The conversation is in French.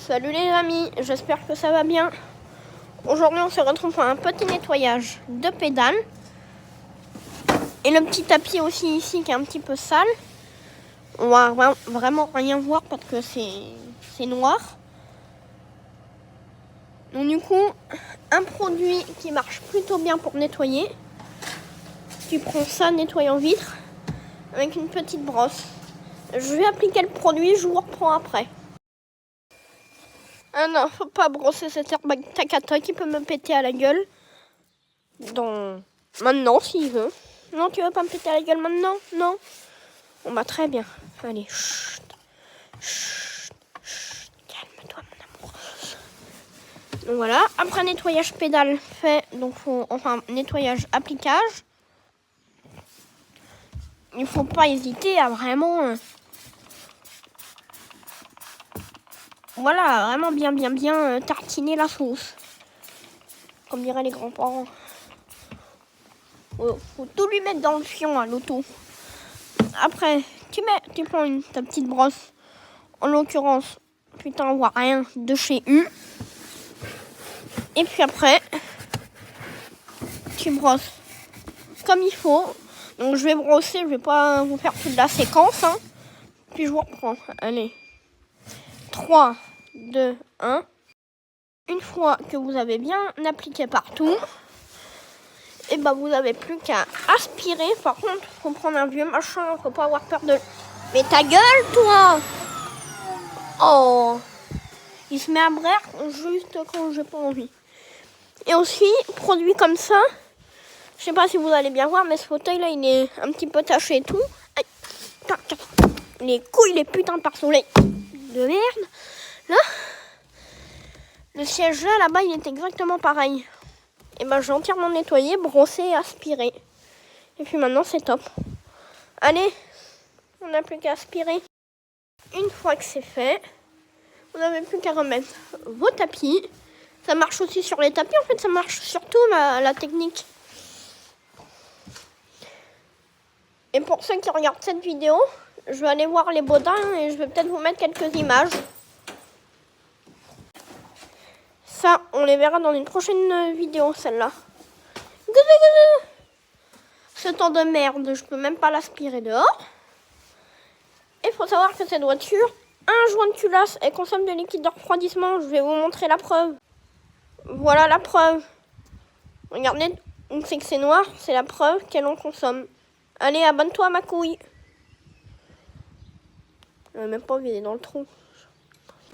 Salut les amis, j'espère que ça va bien. Aujourd'hui on se retrouve pour un petit nettoyage de pédales. Et le petit tapis aussi ici qui est un petit peu sale. On va vraiment rien voir parce que c'est noir. Donc du coup, un produit qui marche plutôt bien pour nettoyer. Tu prends ça, nettoyant vitre, avec une petite brosse. Je vais appliquer le produit, je vous reprends après. Ah non, faut pas brosser cette herbe takata qui peut me péter à la gueule. Maintenant, s'il veut. Non, tu veux pas me péter à la gueule maintenant? Non. Bon bah très bien. Allez, chut, chut, chut. Calme-toi mon amour. Donc voilà, après nettoyage pédale fait, donc nettoyage appliquage. Il faut pas hésiter à vraiment... Voilà, vraiment bien tartiner la sauce. Comme diraient les grands-parents. Faut tout lui mettre dans le fion à l'auto. Après, tu prends ta petite brosse. En l'occurrence, putain, on voit rien de chez U. Et puis après, tu brosses comme il faut. Donc je vais brosser, je vais pas vous faire toute la séquence. Hein. Puis je vous reprends. Allez. 3, 2, 1. Une fois que vous avez bien appliqué partout, et ben vous n'avez plus qu'à aspirer. Par contre, faut prendre un vieux machin, faut pas avoir peur de... Mais ta gueule, toi! Oh! Il se met à braire juste quand j'ai pas envie. Et aussi, produit comme ça, je sais pas si vous allez bien voir, mais ce fauteuil là, il est un petit peu taché et tout. Aïe. Les couilles, les putains de pare-soleil de merde. Là, le siège là-bas, il est exactement pareil. Et ben j'ai entièrement nettoyé, brossé et aspiré. Et puis maintenant c'est top. Allez, on n'a plus qu'à aspirer. Une fois que c'est fait, vous n'avez plus qu'à remettre vos tapis. Ça marche aussi sur les tapis, en fait ça marche surtout la technique. Et pour ceux qui regardent cette vidéo, je vais aller voir les Baudins et je vais peut-être vous mettre quelques images. Ça, on les verra dans une prochaine vidéo, celle-là. Ce temps de merde, je peux même pas l'aspirer dehors. Et il faut savoir que cette voiture, un joint de culasse, elle consomme de liquide de refroidissement. Je vais vous montrer la preuve. Voilà la preuve. Regardez, on sait que c'est noir, c'est la preuve qu'elle en consomme. Allez, abonne-toi à ma couille. Même pas envie d'aller dans le trou.